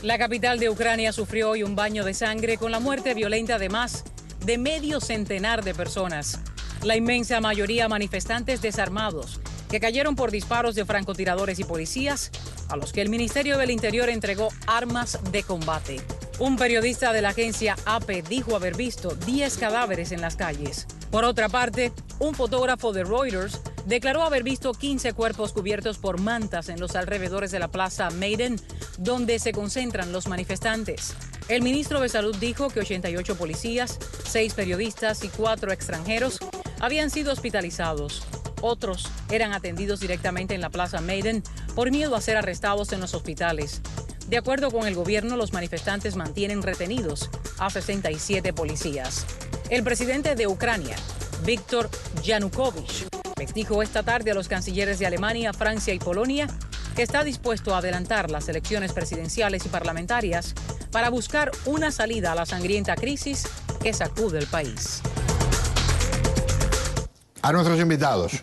La capital de Ucrania sufrió hoy un baño de sangre con la muerte violenta de más de medio centenar de personas. La inmensa mayoría manifestantes desarmados que cayeron por disparos de francotiradores y policías a los que el Ministerio del Interior entregó armas de combate. Un periodista de la agencia AP dijo haber visto 10 cadáveres en las calles. Por otra parte, un fotógrafo de Reuters declaró haber visto 15 cuerpos cubiertos por mantas en los alrededores de la Plaza Maidan, donde se concentran los manifestantes. El ministro de Salud dijo que 88 policías, 6 periodistas y 4 extranjeros habían sido hospitalizados. Otros eran atendidos directamente en la Plaza Maidan por miedo a ser arrestados en los hospitales. De acuerdo con el gobierno, los manifestantes mantienen retenidos a 67 policías. El presidente de Ucrania, Víctor Yanukovych, les dijo esta tarde a los cancilleres de Alemania, Francia y Polonia que está dispuesto a adelantar las elecciones presidenciales y parlamentarias para buscar una salida a la sangrienta crisis que sacude el país. A nuestros invitados,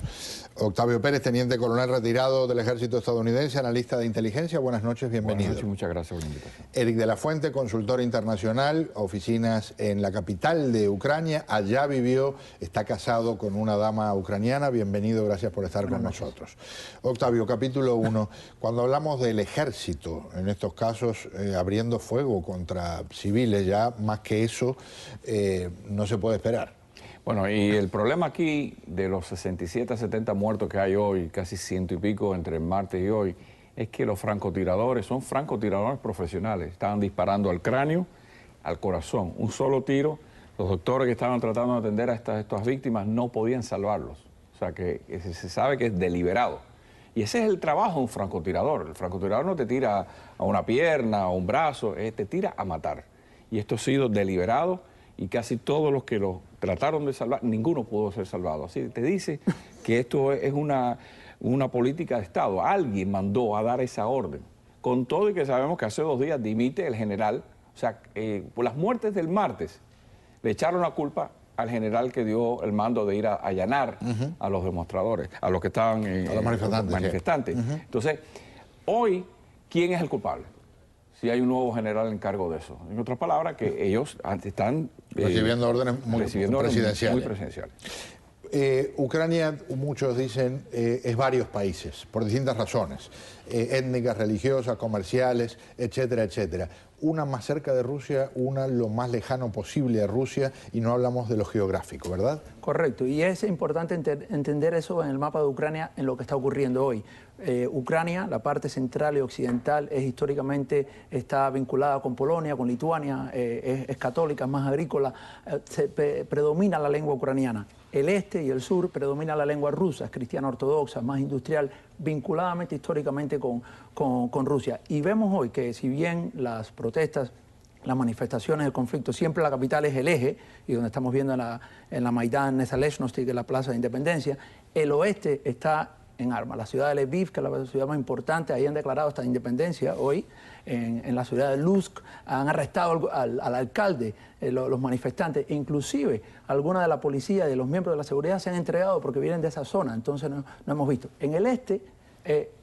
Octavio Pérez, teniente coronel retirado del ejército estadounidense, analista de inteligencia. Buenas noches, bienvenido. Buenas noches, muchas gracias por la invitación. Eric de la Fuente, consultor internacional, oficinas en la capital de Ucrania. Allá vivió, está casado con una dama ucraniana. Bienvenido, gracias por estar con nosotros. Octavio, capítulo 1. Cuando hablamos del ejército, en estos casos, abriendo fuego contra civiles, ya más que eso, no se puede esperar. Bueno, y el problema aquí de los 67 a 70 muertos que hay hoy, casi 100 y pico entre martes y hoy, es que los francotiradores son francotiradores profesionales. Estaban disparando al cráneo, al corazón. Un solo tiro. Los doctores que estaban tratando de atender a estas víctimas no podían salvarlos. O sea que se sabe que es deliberado. Y ese es el trabajo de un francotirador. El francotirador no te tira a una pierna, a un brazo, te tira a matar. Y esto ha sido deliberado. Y casi todos los que lo trataron de salvar, ninguno pudo ser salvado. Así te dice que esto es una política de Estado. Alguien mandó a dar esa orden. Con todo y que sabemos que hace 2 días dimite el general. O sea, por las muertes del martes, le echaron la culpa al general que dio el mando de ir a allanar a los demostradores, a los que estaban a los manifestantes. Sí. Entonces, hoy, ¿quién es el culpable? Si hay un nuevo general en cargo de eso. En otras palabras, que ellos están recibiendo órdenes muy presidenciales. Ucrania, muchos dicen, es varios países, por distintas razones, étnicas, religiosas, comerciales, etcétera, etcétera. Una más cerca de Rusia, una lo más lejano posible a Rusia, y no hablamos de lo geográfico, ¿verdad? Correcto, y es importante entender eso en el mapa de Ucrania, en lo que está ocurriendo hoy. Ucrania, la parte central y occidental, históricamente está vinculada con Polonia, con Lituania, es católica, es más agrícola, predomina la lengua ucraniana. El este y el sur predomina la lengua rusa, es cristiana ortodoxa, más industrial, vinculadamente históricamente con Rusia. Y vemos hoy que si bien las protestas, las manifestaciones, el conflicto, siempre la capital es el eje, y donde estamos viendo en la Maidan Nezalezhnosti, que es la plaza de Independencia, el oeste está en armas. La ciudad de Lviv, que es la ciudad más importante, ahí han declarado esta independencia hoy. En la ciudad de Lutsk han arrestado al alcalde, los manifestantes, e inclusive alguna de la policía y de los miembros de la seguridad se han entregado porque vienen de esa zona, entonces no hemos visto. En el este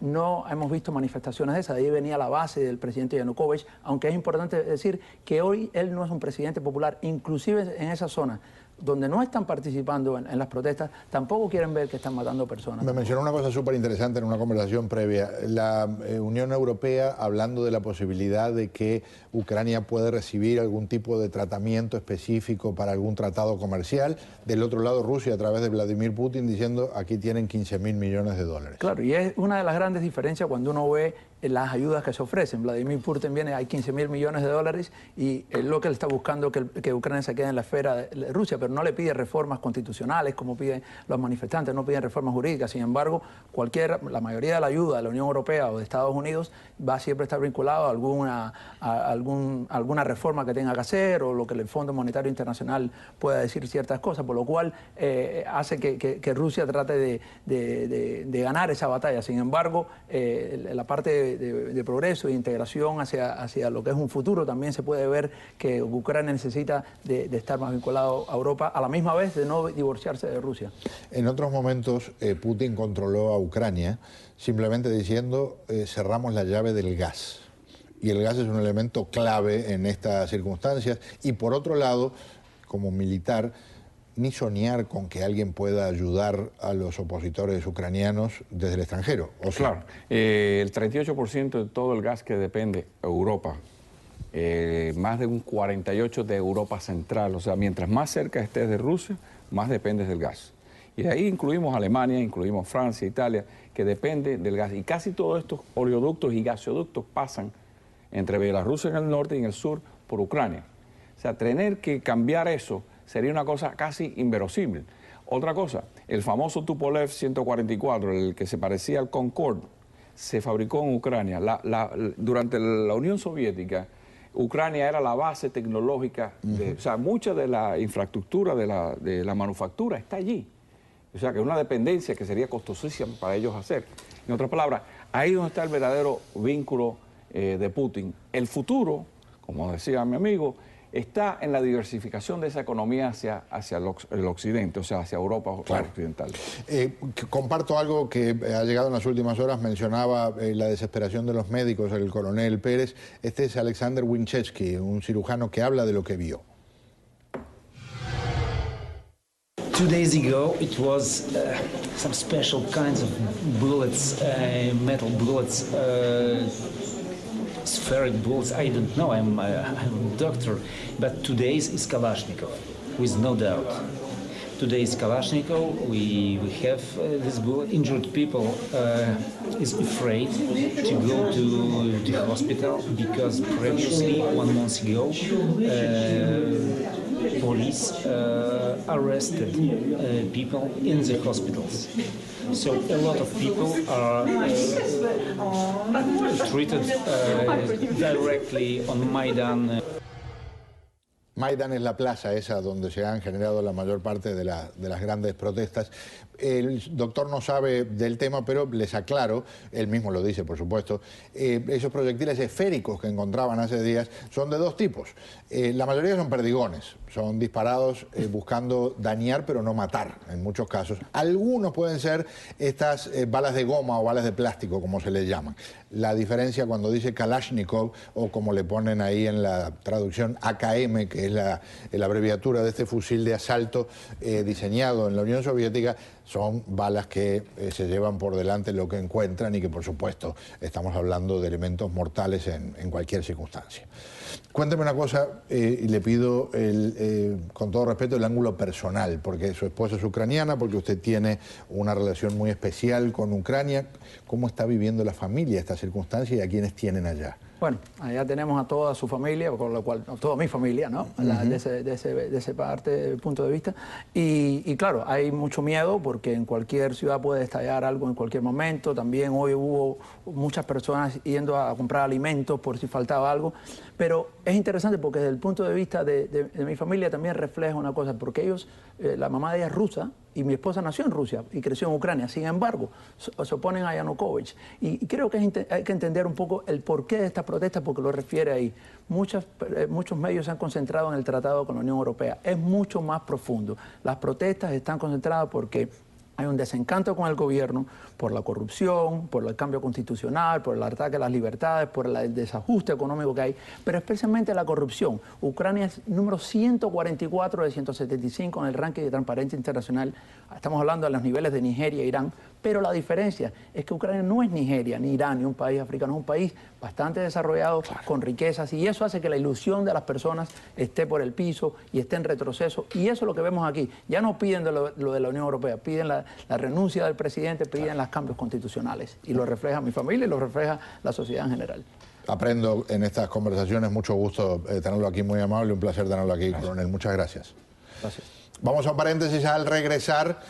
no hemos visto manifestaciones de esas, de ahí venía la base del presidente Yanukovych, aunque es importante decir que hoy él no es un presidente popular, inclusive en esa zona donde no están participando en las protestas, tampoco quieren ver que están matando personas. Me mencionó una cosa súper interesante en una conversación previa. La Unión Europea, hablando de la posibilidad de que Ucrania puede recibir algún tipo de tratamiento específico para algún tratado comercial. Del otro lado, Rusia, a través de Vladimir Putin, diciendo aquí tienen 15.000 millones de dólares. Claro, y es una de las grandes diferencias cuando uno ve las ayudas que se ofrecen. Vladimir Putin viene, hay 15.000 millones de dólares y es lo que él está buscando, que Ucrania se quede en la esfera de Rusia, pero no le pide reformas constitucionales como piden los manifestantes, no piden reformas jurídicas. Sin embargo, la mayoría de la ayuda de la Unión Europea o de Estados Unidos va a siempre estar vinculado a alguna reforma que tenga que hacer o lo que el Fondo Monetario Internacional pueda decir ciertas cosas, por lo cual hace que Rusia trate de ganar esa batalla. Sin embargo, la parte de progreso e integración hacia lo que es un futuro, también se puede ver que Ucrania necesita de estar más vinculado a Europa, a la misma vez de no divorciarse de Rusia. En otros momentos Putin controló a Ucrania simplemente diciendo cerramos la llave del gas. y el gas es un elemento clave en estas circunstancias. Y por otro lado, como militar, ni soñar con que alguien pueda ayudar a los opositores ucranianos desde el extranjero. ¿O claro, el 38% de todo el gas que depende Europa, más de un 48% de Europa Central, o sea, mientras más cerca estés de Rusia, más dependes del gas. Y de ahí incluimos Alemania, incluimos Francia, Italia, que depende del gas. Y casi todos estos oleoductos y gasoductos pasan entre Bielorrusia en el norte y en el sur por Ucrania. O sea, tener que cambiar eso sería una cosa casi inverosímil. Otra cosa, el famoso Tupolev 144, el que se parecía al Concorde, se fabricó en Ucrania. Durante la Unión Soviética, Ucrania era la base tecnológica, o sea, mucha de la infraestructura de la manufactura está allí. O sea, que es una dependencia que sería costosísima para ellos hacer. En otras palabras, ahí es donde está el verdadero vínculo de Putin. El futuro, como decía mi amigo, está en la diversificación de esa economía hacia el occidente, o sea, hacia Europa occidental. Comparto algo que ha llegado en las últimas horas, mencionaba la desesperación de los médicos, el coronel Pérez. Este es Alexander Winchevsky, un cirujano que habla de lo que vio. 2 days ago, it was some special kinds of bullets, metal bullets, spheric bullets. I don't know. I'm a doctor, but today's is Kalashnikov, with no doubt. Today's Kalashnikov. We have this bullet. Injured people is afraid to go to the hospital because previously 1 month ago. Police arrested people in the hospitals. So a lot of people are treated directly on Maidan. Maidan es la plaza esa donde se han generado la mayor parte de las grandes protestas. El doctor no sabe del tema, pero les aclaro, él mismo lo dice, por supuesto, esos proyectiles esféricos que encontraban hace días son de dos tipos. La mayoría son perdigones, son disparados buscando dañar pero no matar, en muchos casos. Algunos pueden ser estas balas de goma o balas de plástico, como se les llaman. La diferencia cuando dice Kalashnikov, o como le ponen ahí en la traducción AKM, que es la abreviatura de este fusil de asalto diseñado en la Unión Soviética, son balas que se llevan por delante lo que encuentran y que, por supuesto, estamos hablando de elementos mortales en cualquier circunstancia. Cuénteme una cosa, y le pido, con todo respeto, el ángulo personal, porque su esposa es ucraniana, porque usted tiene una relación muy especial con Ucrania. ¿Cómo está viviendo la familia esta circunstancia y a quiénes tienen allá? Bueno, allá tenemos a toda su familia, con lo cual, a toda mi familia, ¿no? De ese punto de vista. Y claro, hay mucho miedo porque en cualquier ciudad puede estallar algo en cualquier momento. También hoy hubo muchas personas yendo a comprar alimentos por si faltaba algo. Pero es interesante porque desde el punto de vista de mi familia también refleja una cosa, porque ellos, la mamá de ella es rusa y mi esposa nació en Rusia y creció en Ucrania. Sin embargo, se oponen a Yanukovych. Y creo que hay que entender un poco el porqué de esta protesta, porque lo refiere ahí. Muchos medios se han concentrado en el tratado con la Unión Europea. Es mucho más profundo. Las protestas están concentradas porque hay un desencanto con el gobierno por la corrupción, por el cambio constitucional, por el ataque a las libertades, por el desajuste económico que hay, pero especialmente la corrupción. Ucrania es número 144 de 175 en el ranking de Transparencia Internacional. Estamos hablando de los niveles de Nigeria e Irán, pero la diferencia es que Ucrania no es Nigeria, ni Irán, ni un país africano, es un país bastante desarrollado, con riquezas, y eso hace que la ilusión de las personas esté por el piso y esté en retroceso, y eso es lo que vemos aquí. Ya no piden lo de la Unión Europea, piden la renuncia del presidente, piden los cambios constitucionales, y lo refleja mi familia y lo refleja la sociedad en general. Aprendo en estas conversaciones, mucho gusto tenerlo aquí, muy amable, un placer tenerlo aquí, coronel. Muchas gracias. Gracias. Vamos a un paréntesis. Al regresar